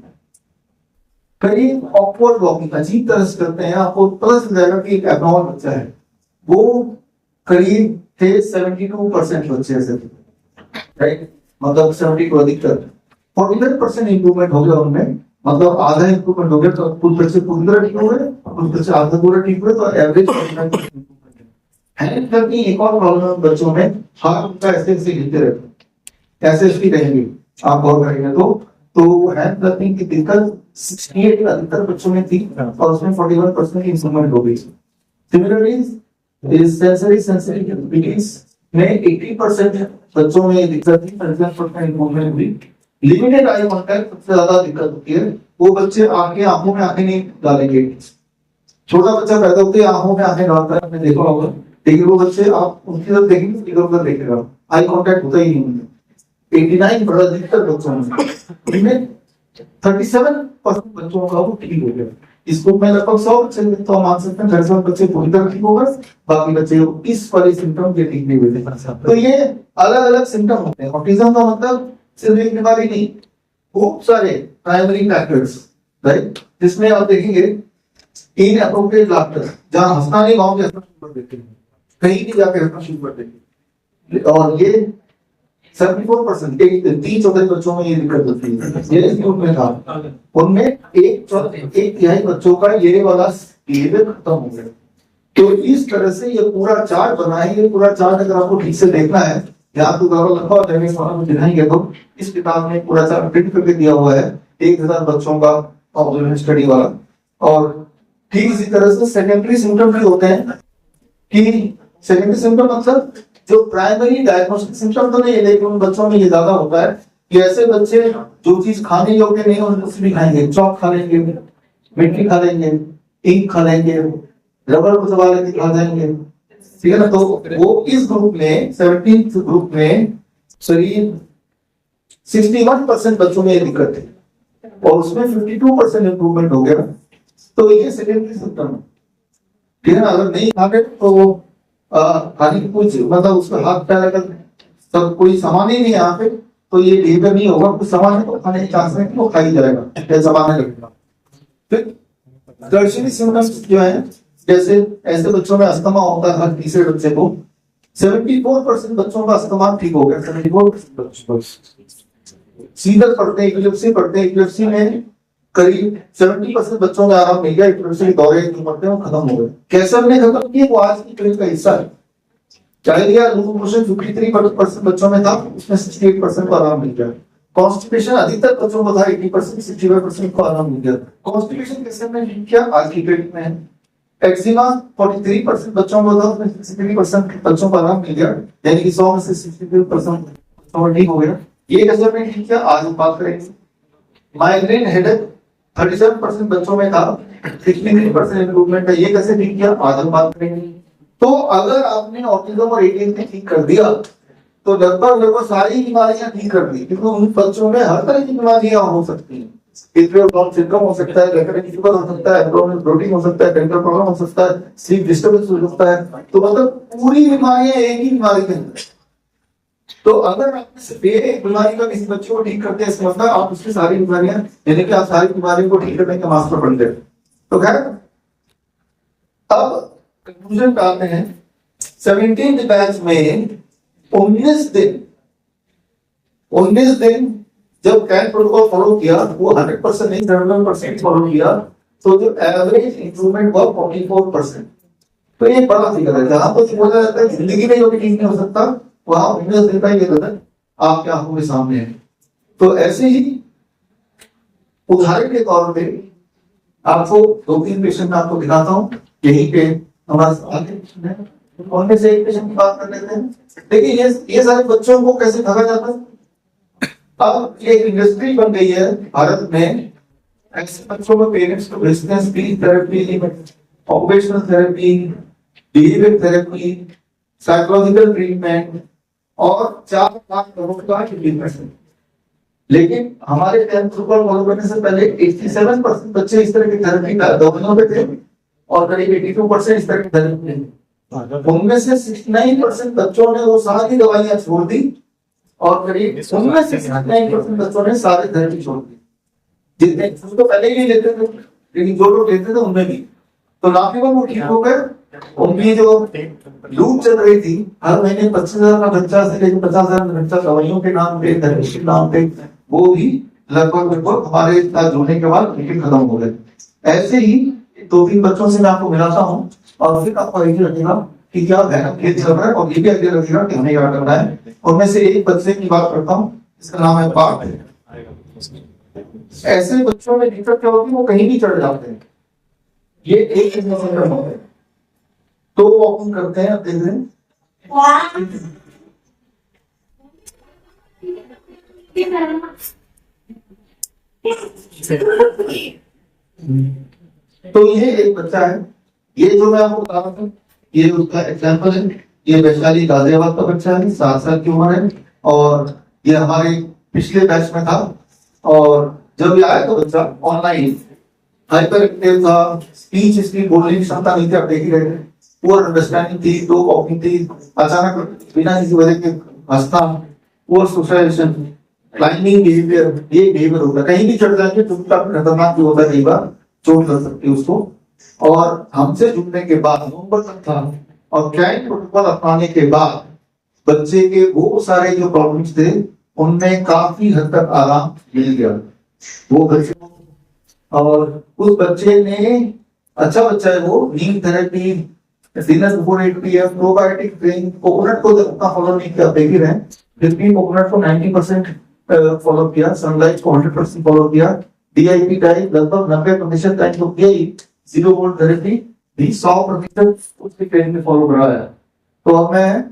[SPEAKER 1] करीब ऑकवर्ड वॉकिंग अजीब तरह से करते हैं, आपको पता चल जाएगा कि एक एबनॉर्मल बच्चा है, वो करीब थे 72% बच्चे ऐसे थे, राइट, मतलब 70 को अधिकतर 41% इंप्रूवमेंट हो गया उनमें, मतलब आधा इंप्रूवमेंट हो गया। तो कुछ बच्चे पूरी तरह ठीक हो गए, कुछ बच्चे आधा पूरा ठीक हुए, तो एवरेज 49% इंप्रूवमेंट है। हैंड की एक और प्रॉब्लम बच्चों में, हाथ उनका ऐसे ऐसे गिरते रहते हैं, ऐसे ऐसे रहेंगे, आप गौर करेंगे तो हैंड लर्निंग की दिक्कत 68 अधिकतर बच्चों में थी और उसमें 41% की इंप्रूवमेंट हो गई। सिमिलरली इस सेंसरी सेंसिटिविटीज में 80% बच्चों में दिक्कत थी, 37% इंप्रूवमेंट हुई। लिमिटेड आई कांटेक्ट सबसे ज्यादा दिक्कत होती है, वो बच्चे आंखों में आंखें नहीं डालेंगे। छोटा बच्चा पैदा होते ही आंखों में आंखें डालता है, आपने देखा होगा, लेकिन वो बच्चे आप उनकी तरफ देखेंगे इधर उधर देखेगा, आई कांटेक्ट होता ही नहीं। 89 बड़ा अधिकतर बच्चों में 37% बच्चों का वो ठीक हो गया। इस ग्रुप में लगभग 100 बच्चे, तो हम मान सकते हैं 37 बच्चे पूरी तरह ठीक हो गए, बाकी बच्चे इस वाले सिम्टम के ठीक नहीं हुए थे। तो ये अलग अलग सिम्टम होते हैं। ऑटिज्म का मतलब सिर्फ एक बीमारी नहीं, बहुत सारे प्राइमरी फैक्टर्स, राइट, जिसमें आप देखेंगे इनएप्रोप्रिएट लाफ्टर, जहां हंसना नहीं, गांव के हंसना शुरू कर देते हैं, कहीं भी जाके हंसना शुरू कर देते हैं, और ये 74% तीन चौथे बच्चों में ये दिक्कत होती है। ये इस ग्रुप में था, उनमें एक तिहाई बच्चों का ये वाला बिहेवियर खत्म हो गया। तो इस तरह से ये पूरा चार्ट बना है। ये पूरा चार्ट अगर आपको ठीक से देखना है, यहाँ तो लंबा दिखाएंगे, तो इस किताब में पूरा चार्ट प्रिंट करके दिया हुआ है 1000 बच्चों का ऑब्जर्वेशन स्टडी वाला। और ठीक इसी तरह से सेकेंडरी सिम्टम भी होते हैं, कि सेकेंडरी सिम्टम मतलब जो प्राइमरी डायग्नोस्टिक सिम्टम तो नहीं है, लेकिन उन बच्चों में ये ज्यादा होता है कि ऐसे बच्चे जो चीज खाने योग्य नहीं है उनको भी खाएंगे, चौक खा लेंगे, मिट्टी खा लेंगे, इंक खा लेंगे, रबर को चबा लेंगे, खा जाएंगे, ठीक है ना। तो वो इस ग्रुप में 17th ग्रुप में शरीर 61% बच्चों में ये दिक्कत है, और उसमें 52% इंप्रूवमेंट हो गया। तो ये सेकेंडरी सिम्टम है, ठीक है ना। अगर नहीं खा गए तो खाने की कुछ मतलब उसका हाथ पैर अगर सब कोई सामान ही नहीं है यहाँ पे, तो ये बिहेवियर नहीं होगा। कुछ सामान है तो खाने की चांस है, वो खा ही जाएगा, जैसे सामान लगेगा। फिर टर्शियरी सिम्टम्स जो है, जैसे ऐसे बच्चों में अस्थमा होता है, हर तीसरे बच्चे को 74% बच्चों का अस्थमा ठीक हो गया। 74% सीधर पढ़ते हैं, इपिलेप्सी पढ़ते हैं, इपिलेप्सी में करीब 70% बच्चों में आराम मिल गया। इपिलेप्सी के दौरे जो पढ़ते हैं वो खत्म हो गए। कैसे हमने खत्म किए, वो आज की ट्रेन का हिस्सा है। डायरिया लूज मोशन 53% बच्चों में था, उसमें 68% को आराम मिल गया। कॉन्स्टिपेशन अधिकतर बच्चों को था, 80% 65% को आराम मिल गया। कॉन्स्टिपेशन कैसे हमने ठीक किया, आज की ट्रेन में है। एक्जिमा 43% बच्चों को था, उसमें 63% बच्चों को आराम मिल गया, यानी कि 100 में से 63% ठीक हो गया। ये कैसे हमने ठीक किया, आज हम बात करेंगे। माइग्रेन हेडेक 37% बच्चों में था, 63% इंप्रूवमेंट है, ये कैसे ठीक किया, आज हम बात करेंगे। तो अगर आपने ऑटिज्म और एडीएचडी ठीक कर दिया, तो लगभग सारी बीमारियां ठीक कर दी, क्योंकि उन बच्चों में हर तरह की बीमारियां हो सकती हैं। इथरियल ब्लड सिंड्रोम हो सकता है, रेकरेंट फीवर हो सकता है, एब्डोमिनल ब्लोटिंग हो सकता है, डेंटल प्रॉब्लम हो सकता है, स्लीप डिस्टर्बेंस हो सकता है। तो मतलब पूरी बीमारियां एक ही बीमारी के अंदर। तो अगर आप सिर्फ एक बीमारी का किसी बच्चे को ठीक करते हैं, इसका मतलब आप उसकी सारी बीमारियां, यानी कि आप सारी बीमारियों को ठीक करने के मास्टर बनते हैं। तो खैर, अब कंक्लूजन पे आते हैं। 17th बैच में 19 दिन जब कैन प्रोटोकॉल फॉलो किया, वो 100% नहीं 71% फॉलो किया, तो जो एवरेज इंप्रूवमेंट हुआ 44%। तो ये बड़ा फिगर है। जहां पर बोला जाता है जिंदगी में जो भी ठीक नहीं हो सकता, वहां 19 दिन का ये रिजल्ट आपके आंखों के सामने है। तो ऐसे ही उदाहरण के तौर पे आपको 2-3 पेशेंट में आपको दिखाता हूँ, यहीं पे हमारे साथ है, उनमें से एक पेशेंट की बात कर लेते हैं। देखिए ये सारे बच्चों को कैसे भागा जाता है। अब ये इंडस्ट्री बन गई है भारत में, ऐसे बच्चों को पेरेंट्स को भेजते हैं speech therapy, occupational therapy, behaviour therapy, psychological treatment और 4 लाख करोड़ का ट्रीटमेंट। लेकिन हमारे 10th प्रोटोकॉल फॉलो करने से पहले 87% बच्चे इस तरह की थेरेपी का दवाइयों पे थे, और करीब 82% इस तरह की थेरेपी थे। उनमें से 69% बच्चों ने वो सारी दवाइयां छोड़ दी, और करीब उनमें से 69% बच्चों ने सारे थेरेपी छोड़ दी। जितने तो पहले ही नहीं लेते थे, लेकिन जो लोग लेते थे उनमें भी, तो नाफी वो ठीक हो गए। उनकी जो लूप चल रही थी, हर महीने 25,000 का खर्चा से लेकर 50,000 का खर्चा दवाइयों के नाम पे, थेरेपी के नाम पे, वो भी लगभग हमारे साथ जुड़ने के बाद खत्म हो गए। ऐसे ही 2-3 बच्चों से मैं आपको मिलाता हूँ, और फिर आपको आइडिया लगेगा कि क्या भयानक खेल चल रहा है और ये भी आगे लगेगा कि हमें क्या करना है। उनमें से एक बच्चे की बात करता हूँ, इसका नाम है पार्थ। ऐसे बच्चों में दिक्कत क्या होती है, वो कहीं भी चढ़ जाते हैं, ये एक सिंड्रोम है। तो ओपन करते हैं, अब देख रहे हैं तो ये एक बच्चा है, ये जो मैं आपको बता रहा था ये उसका एग्जाम्पल है। ये वैशाली गाजियाबाद का बच्चा है, 7 साल की उम्र है और ये हमारे पिछले बैच में था। और जब ये आया तो बच्चा ऑनलाइन हाइपर एक्टिव था, स्पीच इसकी बोलने की क्षमता नहीं थी, आप देख ही रहे थे, पुअर अंडरस्टैंडिंग थी, दो कॉपी थी, अचानक बिना किसी वजह के हंसना, पुअर सोशलाइजेशन, क्लाइंबिंग बिहेवियर, ये बिहेवियर होता है। कहीं भी चढ़ जाएंगे तो खतरनाक भी होता है, कई बार चोट लग सकती है उसको। और हमसे जुड़ने के बाद नवंबर तक था और क्लाइंट प्रोटोकॉल अपनाने के बाद बच्चे के वो सारे जो प्रॉब्लम्स थे उनमें काफी हद तक आराम मिल गया। वो बच्चे और उस बच्चे ने, अच्छा बच्चा है वो, नींद therapy, dinner before 8 PM, probiotic drink, coconut को उतना फॉलो नहीं किया, देख ही रहे हैं, फिर कोकोनट को 90% फॉलो किया, सनलाइट को 100% फॉलो किया, DIP टाइप लगभग 90% टाइम तो किया ही, 0 वोल्ट थेरेपी भी 100% उसके ट्रेनिंग में फॉलो करा है। तो अब मैं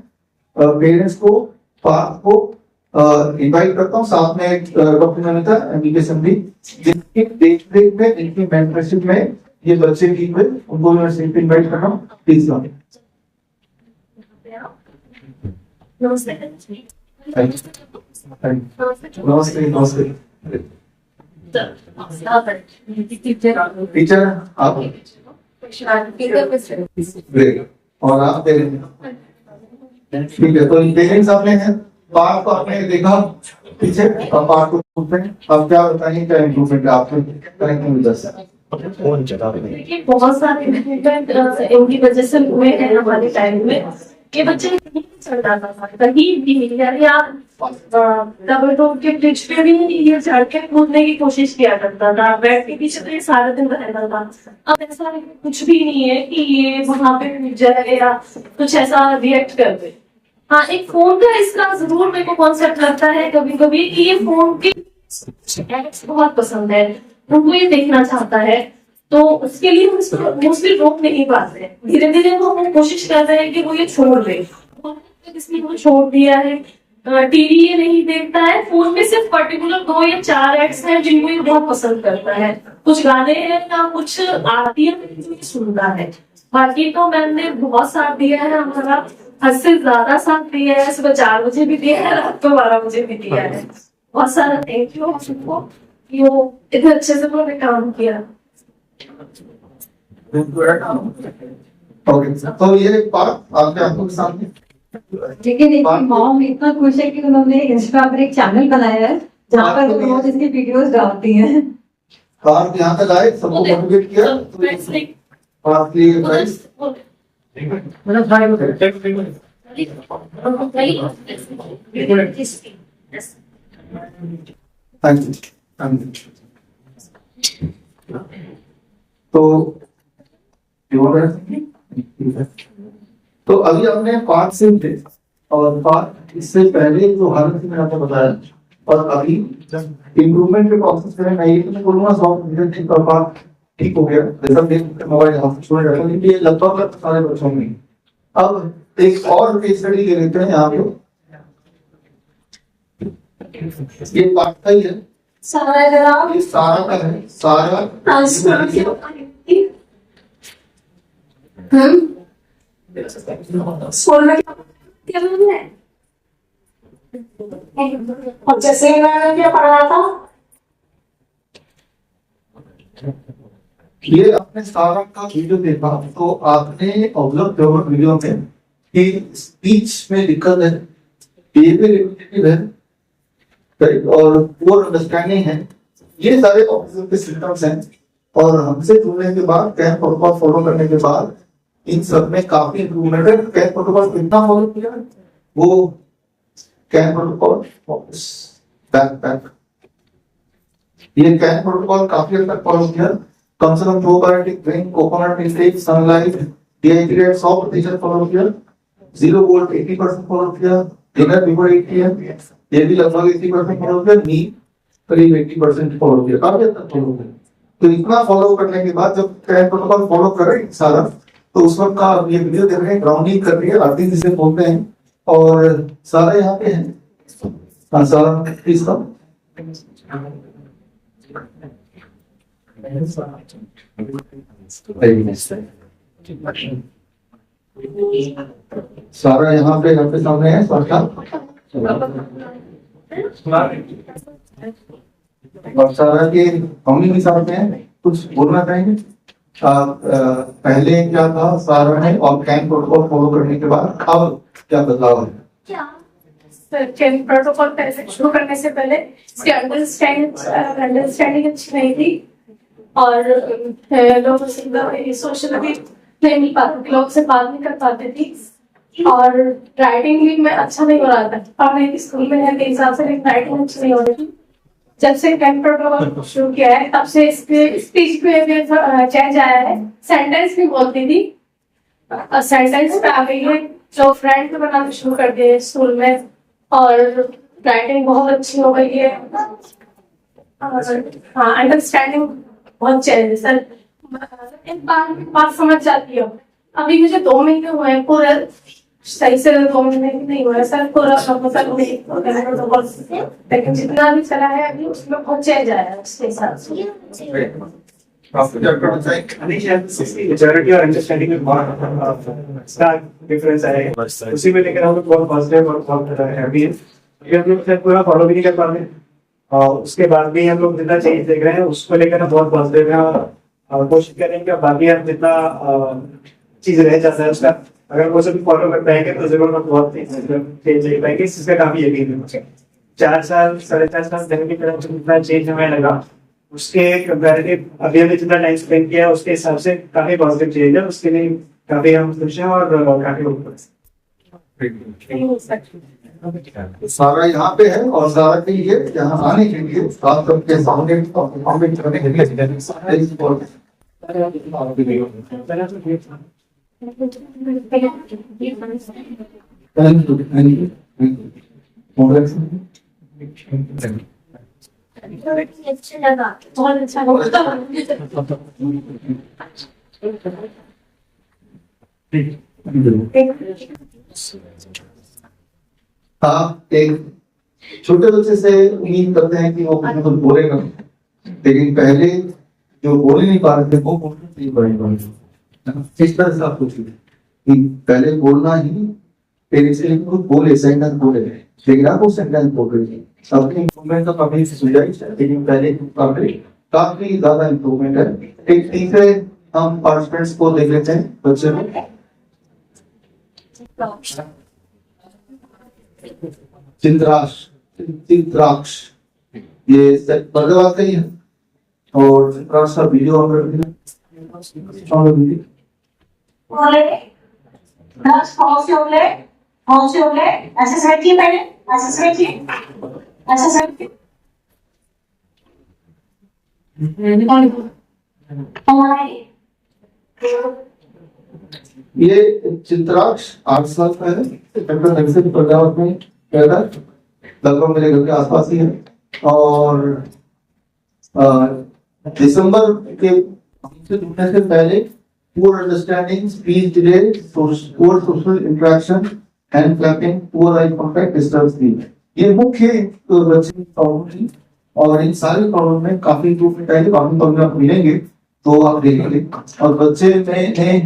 [SPEAKER 1] पेरेंट्स को, पार्थ को इनवाइट करता हूँ, साथ में एक डॉक्टर नमिता MBBS MD, जिनकी देख रेख में, जिनकी मेंटरशिप में ये बच्चे की हुए, उनको मैं सिर्फ इनवाइट कर रहा हूँ, प्लीज।
[SPEAKER 2] नमस्ते।
[SPEAKER 1] नमस्ते नमस्ते टीचर, आप और आप ठीक है। तो पेरेंट्स आपने हैं, पार्थ को आपने देखा पीछे, अब पार्थ को पूछते हैं, अब क्या बताएंगे, क्या इम्प्रूवमेंट है आपने करेक्टिंग विद अस?
[SPEAKER 2] देखिए बहुत सारे इम्प्रूवमेंट इनकी वजह से हुए हैं हमारे टाइम में। ये बच्चे नहीं चढ़ जाता था कहीं भी, या डबल डोर के ब्रिज पे भी ये चढ़ के कूदने की कोशिश किया करता था, बेड के पीछे तो ये सारा दिन रहता था। अब ऐसा कुछ भी नहीं है कि ये वहां पे कूद जाए या कुछ ऐसा रिएक्ट कर दे। हाँ, एक फोन का इसका जरूर मेरे को कॉन्सेप्ट लगता है कभी कभी कि ये फोन के एड्स बहुत पसंद है, उनको ये देखना चाहता है, तो उसके लिए हम इसको मोस्टली रोक नहीं पाते। धीरे धीरे वो हम कोशिश कर रहे हैं कि वो ये छोड़ दे, इसलिए वो छोड़ दिया है। टीवी ये नहीं देखता है, फोन में सिर्फ पर्टिकुलर 2 या 4 एड्स हैं जिनको ये बहुत पसंद करता है। कुछ गाने हैं या कुछ आरती है सुनता है, बाकी तो मैम ने बहुत साथ दिया है हमारा, हद से ज्यादा साथ दिया है। सुबह 4 बजे भी दिया है, रात को 12 बजे भी दिया है। बहुत सारा थैंक यू आपको, वो इतने अच्छे से उन्होंने काम किया।
[SPEAKER 1] तो ये बात आपके आंखों के सामने,
[SPEAKER 3] देखिए मॉम इतना खुश है कि उन्होंने इंस्टा पर एक चैनल बनाया है जहाँ पर वो रोज इसकी वीडियोस डालती हैं।
[SPEAKER 1] पार्थ यहाँ तक आए, सबको मोटिवेट किया, पार्थ की एडवाइस तो अभी हमने पार्थ से थे और पार्थ इससे पहले जो हालत थी मैंने आपको बताया, और अभी इम्प्रूवमेंट के प्रोसेस में मैं ये तो मैं बोलूंगा 100% ठीक, और पार्थ ठीक हो गया। जैसा देख मोबाइल हाथ छोड़ रखा, लेकिन ये लगभग सारे बच्चों में। अब एक और केस स्टडी ले लेते हैं यहाँ पे, ये पार्थ का ही है,
[SPEAKER 2] सारा
[SPEAKER 1] ये सारा का है, सारा
[SPEAKER 2] स्कूल में क्या है, और जैसे मैंने क्या पढ़ा था,
[SPEAKER 1] ये आपने सारा का वीडियो देखा तो आपने ऑब्जर्व किया वीडियो में कि स्पीच में दिक्कत है, बिहेवियर है, और पुअर अंडरस्टैंडिंग है, ये सारे ऑब्जर्व के सिम्टम्स हैं। और हमसे जुड़ने के बाद, कैन प्रोटोकॉल फॉलो करने के बाद इन सब में काफी इंप्रूवमेंट है। कैन प्रोटोकॉल कितना फॉलो किया, वो can protocol focus back back, ये कैन प्रोटोकॉल काफी हद तक फॉलो किया। कम से कम probiotic drink, coconut intake, sunlight, dehydrate 100% follow किया, 0 वोल्ट 80% फॉलो किया, डिनर बिफोर 8 PM ये भी लगभग 80% फॉलो किया, नींद करीब 80% फॉलो किया, काफी हद तक फॉलो किया। तो इतना फॉलो करने के बाद जब कैन प्रोटोकॉल फॉलो कर रहे हैं सारा, तो उस वक्त का ये वीडियो देख रहे हैं, ग्राउंडिंग कर रही है, अर्थिंग जिसे बोलते हैं, और सारा यहाँ पे है। हाँ सारा प्लीज कम। सारा यहाँ पे आपके सामने है साक्षात, और सारा के मम्मी भी साथ में है, कुछ बोलना चाहेंगे? पहले क्या था सारा ने, और कैन प्रोटोकॉल फॉलो करने के बाद अब क्या बदलाव है?
[SPEAKER 2] कैन प्रोटोकॉल पहले शुरू करने से पहले इसकी अंडरस्टैंडिंग अच्छी नहीं थी, और लोग सोशल भी नहीं मिल पाते थे, लोग से बात नहीं कर पाते थी, और राइटिंग भी मैं अच्छा नहीं हो रहा था। पढ़ने स्कूल में के हिसाब से राइटिंग अच्छी नहीं हो रही थी। जब से कैन प्रोटोकॉल शुरू किया है तब से स्पीच पे भी चेंज आया है। सेंटेंस भी बोलती थी, सेंटेंस पे आ गई है, जो फ्रेंड बनाना शुरू कर दिए स्कूल में, और राइटिंग बहुत अच्छी हो गई है। हाँ, अंडरस्टैंडिंग बहुत चेंज है सर, एक बात समझ जाती हो। अभी मुझे 2 महीने हुए हैं, पूरा सही से 2 महीने नहीं हुआ है सर, पूरा मतलब लेकिन जितना भी चला है अभी उसमें बहुत चेंज आया है उसके हिसाब से।
[SPEAKER 4] मेजॉरिटी और अंडरस्टैंडिंग में बहुत स्टार्क डिफरेंस आएगा, उसी में लेकर हम लोग बहुत पॉजिटिव और बहुत हैप्पी है, क्योंकि हम लोग शायद पूरा फॉलो भी नहीं कर पा रहे, और उसके बाद भी हम लोग जितना चेंज देख रहे हैं उसको लेकर हम बहुत पॉजिटिव है, और कोशिश करेंगे बाकी हम जितना चीज रह जाता है उसका अगर वो सब फॉलो कर पाएंगे तो जरूर हम बहुत चेंज देख पाएंगे। इसका काफी यकीन है। 4 साल 4.5 साल पहले की तरह जितना चेंज हमें लगा उसके कंपैरेटिव अभी हमने जितना टाइम स्पेंड किया उसके हिसाब से काफी पॉजिटिव चेंज है, उसके लिए काफी हम खुश हैं और काफी ऊपर।
[SPEAKER 1] सारा यहाँ पे है, और सारा के लिए यहाँ आने के लिए आप सबके सामने कमेंट करने के लिए
[SPEAKER 2] अच्छा लगा, बहुत अच्छा लगा।
[SPEAKER 1] हाँ, एक छोटे बच्चे से उम्मीद करते हैं कि वो कुछ कुछ बोलेगा, लेकिन पहले जो बोल ही नहीं पा रहे थे वो बोलने नहीं पड़ेगा। इस तरह से आप सोचिए कि पहले बोलना ही, फिर इसे खुद बोले, सेंटेंस बोले, लेकिन आप वो सेंटेंस बोल रहे थे। अपनी इम्प्रूवमेंट तो काफी सुझाई, लेकिन पहले काफी ज्यादा इम्प्रूवमेंट है। एक तीसरे हम पार्टिसिपेंट्स को देख लेते हैं, बच्चे को चित्राक्ष, ये बर्दाबाद का ही है, और चित्राक्ष का वीडियो
[SPEAKER 5] ऐसे साइड किए, पहले ऐसे साइड किए, ऐसे साइड किए।
[SPEAKER 1] ये चित्राक्ष 8 साल का है, प्रजावत में पैदा, लगभग मेरे घर के आसपास ही है, और दिसंबर के जुड़ने से पहले poor understanding, speech delay, poor social interaction and clapping, poor eye contact, disturbs sleep. ये मुख्य बच्चे की प्रॉब्लम थी, और इन सारे प्रॉब्लम में काफी इम्प्रूवमेंट आएगी, काफी प्रॉब्लम आप मिलेंगे तो आप देखेंगे। और बच्चे ने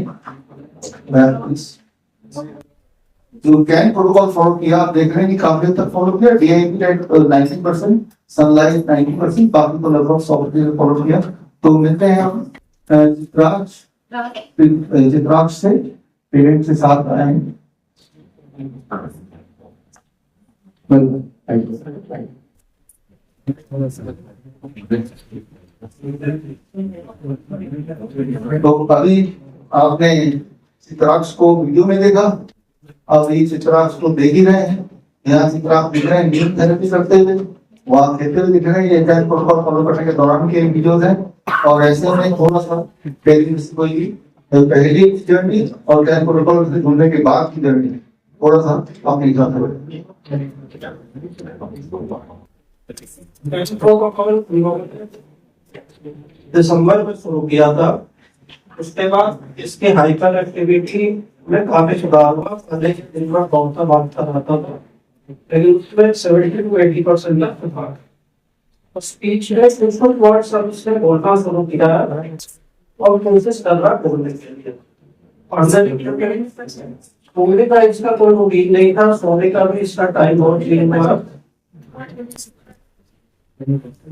[SPEAKER 1] जो कैन प्रोटोकॉल फॉलो किया, आप देख रहे हैं कि काफी तक फॉलो किया, डीआईपी 90%, सनलाइट 90%, बाकी तो लगभग 100% फॉलो किया। तो मिलते हैं हम चित्राक्ष से, पेरेंट्स के साथ आए हैं। तो अभी आपने चित्राक्ष को वीडियो में देखा, अभी चित्राक्ष को देख ही रहे हैं। यहाँ चित्राक्ष दिख रहे हैं नींद थेरेपी करते हुए, वहाँ कहते हुए दिख रहे हैं। ये कैन प्रोटोकॉल फॉलो करने के दौरान के वीडियोस हैं, और ऐसे में थोड़ा सा पेरेंट्स को ही तो पहले की जर्नी और कैन प्रोटोकॉल से जुड़ने के बाद की जर्नी थोड़ा सा आप नहीं जाते हो।
[SPEAKER 6] दिसंबर में शुरू किया था, उसके बाद इसके हाइपर एक्टिविटी में काफी सुधार हुआ। पहले दिन में बहुत भागता रहता था, लेकिन उसमें 70 to 80% तक सुधार। स्पीच में सिंपल वर्ड्स अब उसने बोलना शुरू किया है और कोशिश कर रहा है बोलने के लिए। और सोने का इसका कोई रूटीन नहीं था, सोने का भी इसका टाइम बहुत चेंज हुआ।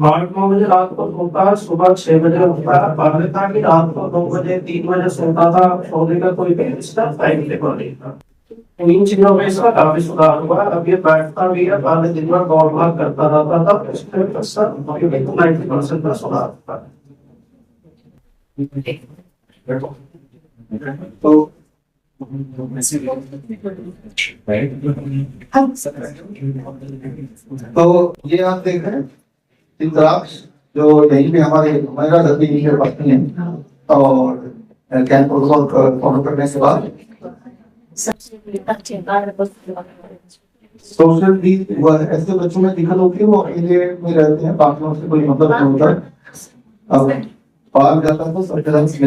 [SPEAKER 6] 8-9 बजे रात को सोता है, सुबह 6 बजे उठता है। पहले था कि रात को 2 बजे 3 बजे सोता था, सोने का कोई इसका टाइम टेबल नहीं था। इन चीजों में इसका काफी सुधार हुआ। अब ये बैठता भी है, पहले दिन भर दौड़ भाग करता रहता था, इसमें 90% का सुधार हुआ।
[SPEAKER 1] तो ये आप देख रहे हैं चित्राक्ष जो यहीं पे हमारे महिला धरती के पत्नी है और कैन प्रोटोकॉल फॉलो करने के बाद सोशल भी हुआ है। ऐसे बच्चों में दिक्कत होती है, वो अकेले में रहते हैं, बाकियों से कोई मतलब नहीं होता है। अब बाहर जाता है तो सब तरह बच्चे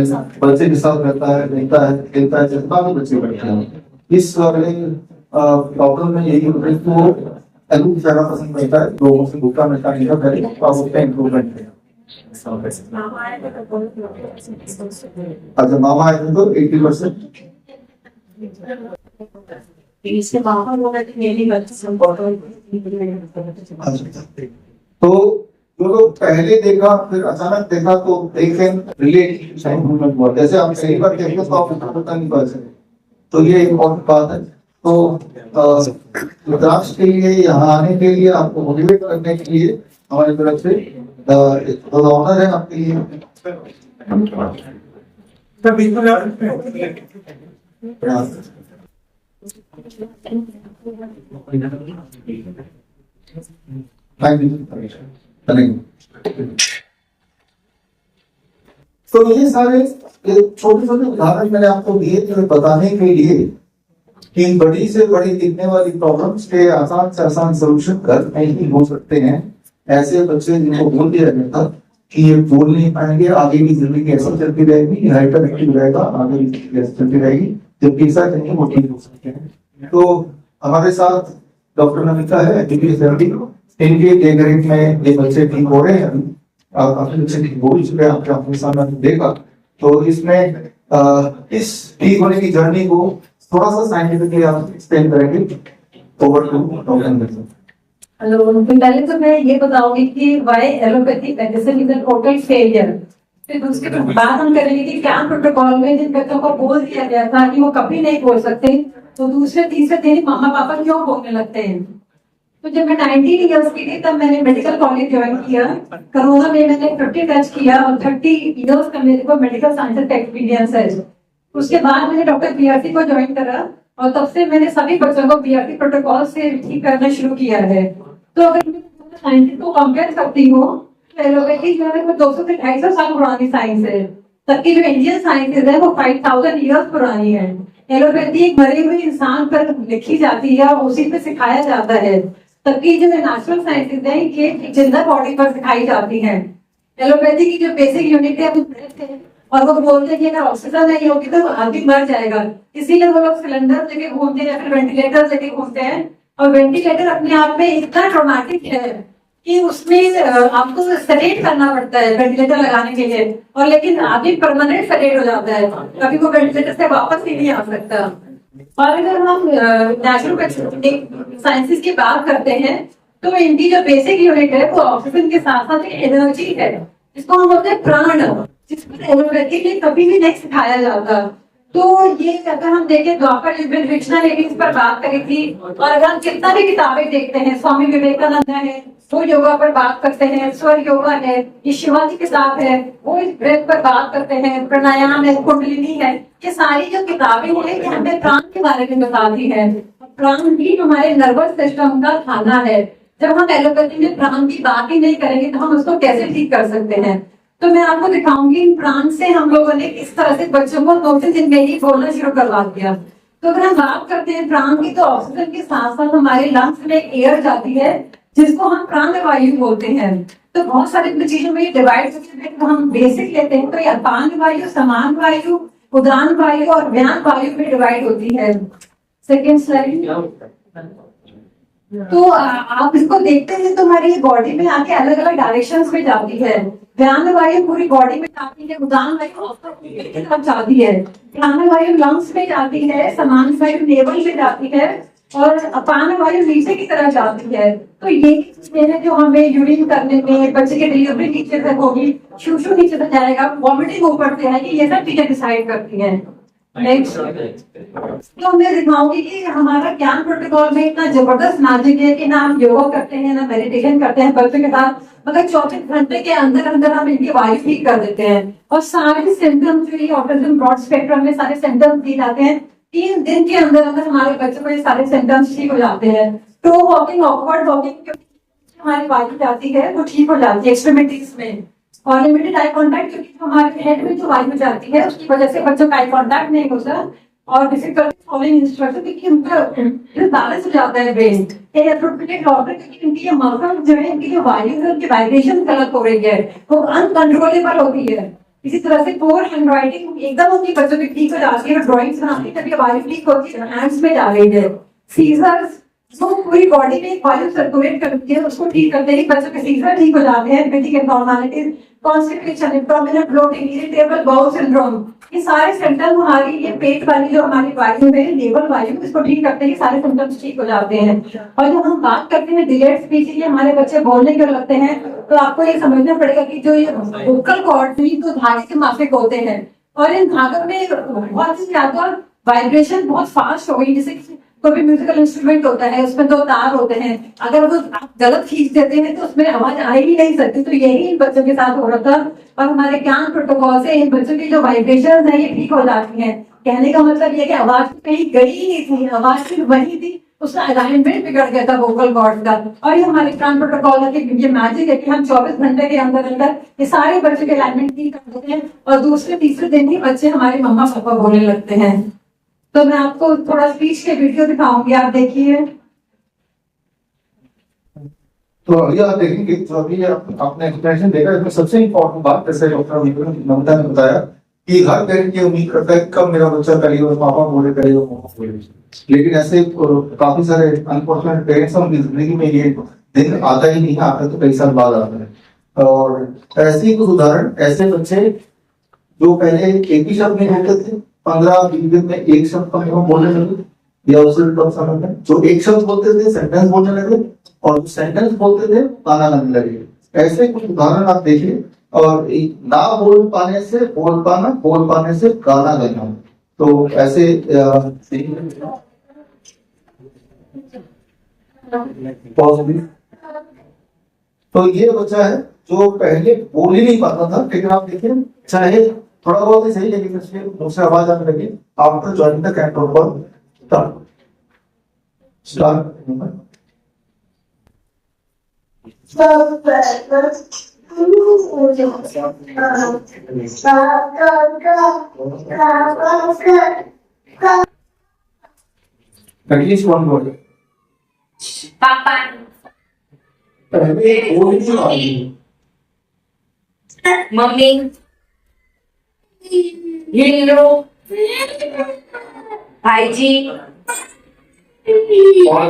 [SPEAKER 1] के साथ रहता है, रहता है, खेलता है, जैसे बाकी बच्चे बैठते हैं। इस वाले प्रॉब्लम में यही होता है कि वो अलग ज्यादा पसंद करता है, लोगों से भूखा मिलता नहीं था करे और उसका इम्प्रूवमेंट है। अच्छा, मामा आए थे तो 80% तो जो लोग पहले देखा फिर अचानक देखा तो they can relate movement हुआ। जैसे आप पहली बार देखते तो आपको पता नहीं पड़ सके, तो ये इम्पोर्टेंट बात है। तो रुद्राक्ष के लिए यहाँ आने के लिए, आपको मोटिवेट करने के लिए हमारी तरफ से ऑनर है आपके लिए। तो ये सारे छोटे छोटे उदाहरण मैंने आपको दिए थे बताने के लिए कि बड़ी से बड़ी दिखने वाली प्रॉब्लम्स के आसान से आसान सोल्यूशन घर में ही हो सकते हैं। ऐसे बच्चे जिनको बोल दिया गया था कि ये बोल नहीं पाएंगे, आगे की जिंदगी ऐसी चलती रहेगी, हाइपर एक्टिव रहेगा, आगे की जिंदगी ऐसी चलती रहेगी, जबकि ऐसा नहीं वो ठीक हो सकते हैं। तो हमारे साथ डॉक्टर नमिता है, इनके टेक रेट में ये बच्चे ठीक हो रहे हैं। काफी बच्चे ठीक हो चुके हैं, आपके अपने सामने देखा। तो इसमें इस ठीक होने की जर्नी को थोड़ा सा साइंटिफिकली आप एक्सप्लेन करेंगे। Over to doctor Namita.
[SPEAKER 3] Hello, पहले तो मैं ये बताऊंगी कि why allopathic medicine is a total failure. फिर उसके बाद हम करेंगे कि क्या प्रोटोकॉल में जिन बच्चों को बोल दिया गया था कि वो कभी नहीं बोल सकते, तो दूसरे तीसरे दिन मामा पापा क्यों बोलने लगते हैं। तो जब मैं 19 इयर्स की थी तब मैंने मेडिकल कॉलेज ज्वाइन किया। कोरोना में मैंने 50 टच किया और 30 इयर्स का मेरे को मेडिकल साइंस का एक्सपीरियंस है। उसके बाद मैंने डॉक्टर बीआरसी को ज्वाइन करा और तब से मैंने सभी बच्चों को बीआरसी प्रोटोकॉल से ठीक करना शुरू किया है। तो अगर मैं साइंस को कंपेयर करती हूँ तो एलोपैथी जो है वो 200 से 250 साल पुरानी साइंस है, तबकि जो इंडियन साइंस है वो 5000 इयर्स पुरानी है। एलोपैथी एक मरे हुए इंसान पर लिखी जाती है और उसी पे सिखाया जाता है, तबकि जो नेचुरल साइंसेज है ये जिंदा बॉडी पर सिखाई जाती है। एलोपैथी की जो बेसिक यूनिट है वो ब्रेथ है और वो बोलते हैं कि अगर ऑक्सीजन नहीं होगी तो आदमी मर जाएगा, इसीलिए वो लोग सिलेंडर लेके घूमते हैं या फिर वेंटिलेटर लेके घूमते हैं। और वेंटिलेटर अपने आप में इतना ट्रॉमेटिक है कि उसमें आपको सेडेट करना पड़ता है वेंटिलेटर लगाने के लिए, और लेकिन आदमी परमानेंट सेडेट हो जाता है, कभी वो वेंटिलेटर से वापस ही नहीं आ सकता। और अगर हम नेचुरोपैथिक साइंसेज की बात करते हैं तो इनकी जो बेसिक यूनिट है वो ऑक्सीजन के साथ साथ एनर्जी है, जिसको हम बोलते हैं प्राण, जिसको एलोपैथी में कभी भी नहीं सिखाया जाता। तो ये अगर हम देखें द्वापर युग में कृष्णा ने इस पर बात करी थी, और अगर हम कितना भी किताबें देखते हैं, स्वामी विवेकानंद है वो योगा पर बात करते हैं, स्वर योगा है, ये शिवाजी किताब है वो इस ब्रेथ पर बात करते हैं, प्राणायाम है, कुंडलिनी है, ये सारी जो किताबें हैं ये हमें प्राण के बारे में बताती है। प्राण भी हमारे नर्वस सिस्टम का खाना है। जब हम एलोपैथी में प्राण की बात ही नहीं करेंगे तो हम उसको कैसे ठीक कर सकते हैं। तो मैं आपको दिखाऊंगी इन प्राण से हम लोगों ने किस तरह से बच्चों को 2-3 दिन में ही बोलना शुरू करवा दिया। तो अगर हम बात करते हैं प्राण की, तो ऑक्सीजन के साथ साथ हमारे लंग्स में एयर जाती है जिसको हम प्राण वायु बोलते हैं। तो बहुत सारी चीजों में डिवाइड करते हैं, तो हम बेसिक लेते हैं तो ये अपान वायु, समान वायु, उदान वायु और व्यान वायु में डिवाइड होती है। Second slide. तो आप इसको देखते हैं तो हमारी बॉडी में आके अलग अलग डायरेक्शंस में जाती है। व्यान वायु पूरी बॉडी में जाती है, उदान वायु की तरफ जाती है, प्राण वायु लंग्स में जाती है, समान वायु नेवल में जाती है और अपान वायु नीचे की तरफ जाती है। तो ये चीजें हैं जो हमें यूरिन करने में, बच्चे की डिलीवरी नीचे तक होगी, शूशु नीचे तक जाएगा, वॉमिटिंग ऊपर से आएगी, ये सब चीजें डिसाइड करती हैं। नेक्स्ट। तो मैं दिखाऊंगी कि हमारा ज्ञान प्रोटोकॉल में इतना जबरदस्त मैजिक है कि ना हम योगा करते हैं ना मेडिटेशन करते हैं बच्चों के साथ, मगर 24 घंटे के अंदर अंदर हम इनकी वायु ठीक कर देते हैं और सारे सिम्टम्स जो ये ऑटिज्म ब्रॉड स्पेक्ट्रम में सारे सिम्टम्स दिए जाते हैं, 3 दिन के अंदर अंदर हमारे बच्चों को ये सारे सिम्टम्स ठीक हो जाते हैं। तो वॉकिंग, ऑकवर्ड वॉकिंग हमारी वायु जाती है वो ठीक हो जाती है एक्सट्रीमिटीज में। और लिमिटेड आई कॉन्टैक्ट, क्योंकि हमारे हेड में जो वायु जाती है उसकी वजह से बच्चों का आई कॉन्टैक्ट नहीं होता और डिफिकल्ट फॉलोइंग इंस्ट्रक्शन, क्योंकि उनका बैलेंस हो जाता है ब्रेन। एप्रोप्रिएट डॉक्टर, क्योंकि इनकी ये मसल जो है, इनकी जो वायु है उनकी वाइब्रेशन गलत हो रही है, वो अनकंट्रोलेबल होती है। इसी तरह से पोर हैंड राइटिंग एकदम उनकी बच्चों की ठीक हो जाती है, ड्रॉइंग्स बनाती है, तभी वायु ठीक होती है, हैंड्स में जा रही है। सीजर्स वो पूरी बॉडी में वायु सर्कुलेट करती है, उसको ठीक करते ही बच्चों के सीजर ठीक हो जाते हैं। Peptic abnormalities, constipation, abdominal bloating, irritable bowel syndrome, ये सारे सिम्टम हमारी ये पेट वाली जो हमारी वायु है, लेवल वायु, इसको ठीक करते ही सारे सिम्टम्स ठीक हो जाते हैं। और जब हम बात करते हैं डिलेड स्पीच, ये हमारे बच्चे बोलने क्यों लगते हैं, तो आपको ये समझना पड़ेगा कि जो ये वोकल कॉर्ड तो धागे के माफिक होते हैं और इन धागों में बहुत ज्यादा वाइब्रेशन बहुत फास्ट हो गई। जैसे कोई भी म्यूजिकल इंस्ट्रूमेंट होता है उसमें 2 तार होते हैं, अगर वो आप गलत खींच देते हैं तो उसमें आवाज आ ही नहीं सकती। तो यही इन बच्चों के साथ हो रहा था और हमारे ज्ञान प्रोटोकॉल से इन बच्चों की जो वाइब्रेशन है ये ठीक हो जाती है। कहने का मतलब ये कि आवाज कहीं गई ही नहीं थी, आवाज सिर्फ वही थी, उसका अलाइनमेंट बिगड़ गया था वोकल कॉर्ड का। और ये हमारे ज्ञान प्रोटोकॉल है कि ये मैजिक है कि हम 24 घंटे के अंदर अंदर ये सारे बच्चों के अलाइनमेंट ठीक कर देते हैं और दूसरे तीसरे दिन ही बच्चे हमारे मम्मा पापा बोलने लगते हैं। तो मैं आपको थोड़ा स्पीच के वीडियो दिखाऊंगी, आप देखिए।
[SPEAKER 1] तो अभी आप देखेंगे जो अभी आपने एक्सप्लेनेशन देखा, इसमें सबसे इम्पोर्टेंट बात, जैसे डॉक्टर ममता ने बताया कि हर पेरेंट ये उम्मीद करता है कब मेरा बच्चा करेगा, पापा बोले करेगा, पापा बोले। लेकिन ऐसे काफी सारे अनफॉर्चुनेट पेरेंट्स उनकी जिंदगी में ये दिन आता ही नहीं, आता तो कई साल बाद आता है। और ऐसे ही कुछ उदाहरण, ऐसे बच्चे जो पहले एक ही शब्द नहीं बोलते थे, 15-20 दिन में एक शब्द कम से कम बोलने लगे, या उससे कम समय में जो एक शब्द बोलते थे सेंटेंस बोलने लगे, और जो सेंटेंस बोलते थे गाना गाने लगे। ऐसे कुछ उदाहरण आप देखिए। और ना बोल पाने से बोल पाना, बोल पाने से गाना गाना, तो ऐसे पॉजिटिव। तो ये बच्चा है जो पहले बोल ही नहीं पाता था, लेकिन आप देखिए चाहे थोड़ा बहुत ही सही, लेकिन उसके मुंह से आवाज आने लगी after joining the camp protocol. At least one word
[SPEAKER 5] पापा,
[SPEAKER 1] पहले बोल ही नहीं पाती।
[SPEAKER 5] मम्मी, हीरो, भाई जी,
[SPEAKER 1] और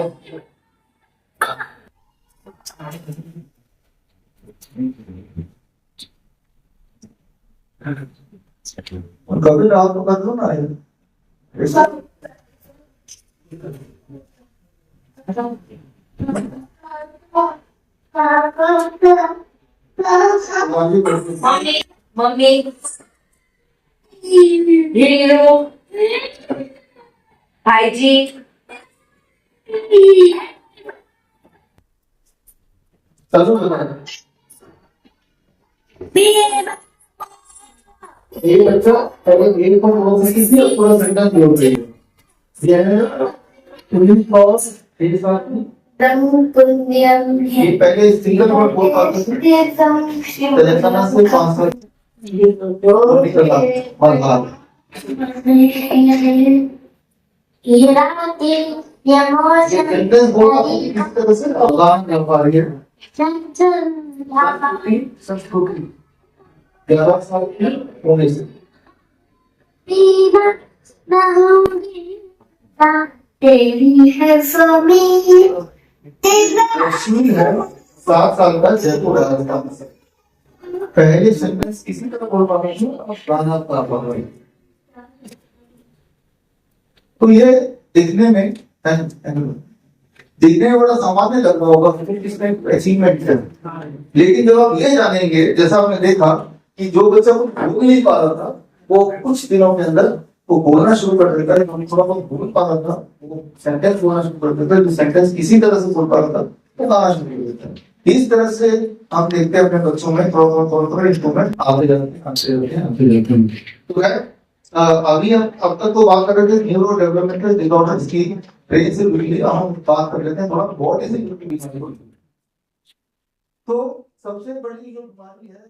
[SPEAKER 1] कभी रात को कर लो ना ऐसा।
[SPEAKER 5] मम्मी, मम्मी, हीरो, भाई जी,
[SPEAKER 1] चलो ये बच्चा पहले एक पर बोल सकती थी और पूरा सेंटेंस बोल रही है। ये है पुलिस पास, ये साथ में ये पहले सिंगल वर्ड बोल पाते थे, तेलंगाना से 500 निकला मलबार। ये सेंटेंस बोलना किस तरह से अफगान व्यापारी है, संस्कृति 11 साल की होने से रश्मि है 7 साल का जयपुर राजस्थान से। पहले सेंटेंस किसी तरह बोल पाते हैं अफगान व्यापारी। तो ये दिखने में बड़ा सामान्य लग रहा होगा किसने अचीवमेंट है, लेकिन जब आप ये जानेंगे, जैसा आपने देखा कि जो बच्चा को बोल नहीं पा रहा था वो कुछ दिनों के अंदर वो बोलना शुरू कर देता है, थोड़ा बहुत बोल पा रहा था वो सेंटेंस बोलना शुरू कर देता है, जो सेंटेंस इसी तरह से बोल पा रहा था वो गाना शुरू कर देता है। इस तरह से हम देखते हैं अपने बच्चों में थोड़ा इंप्रूवमेंट आते जाते हैं। तो है अभी हम अब तक तो बात कर रहे थे न्यूरो डेवलपमेंटल डिसऑर्डर्स की रेंज से रिलेटेड, हम बात कर लेते हैं थोड़ा व्हाट इज इट। तो सबसे बड़ी जो बीमारी है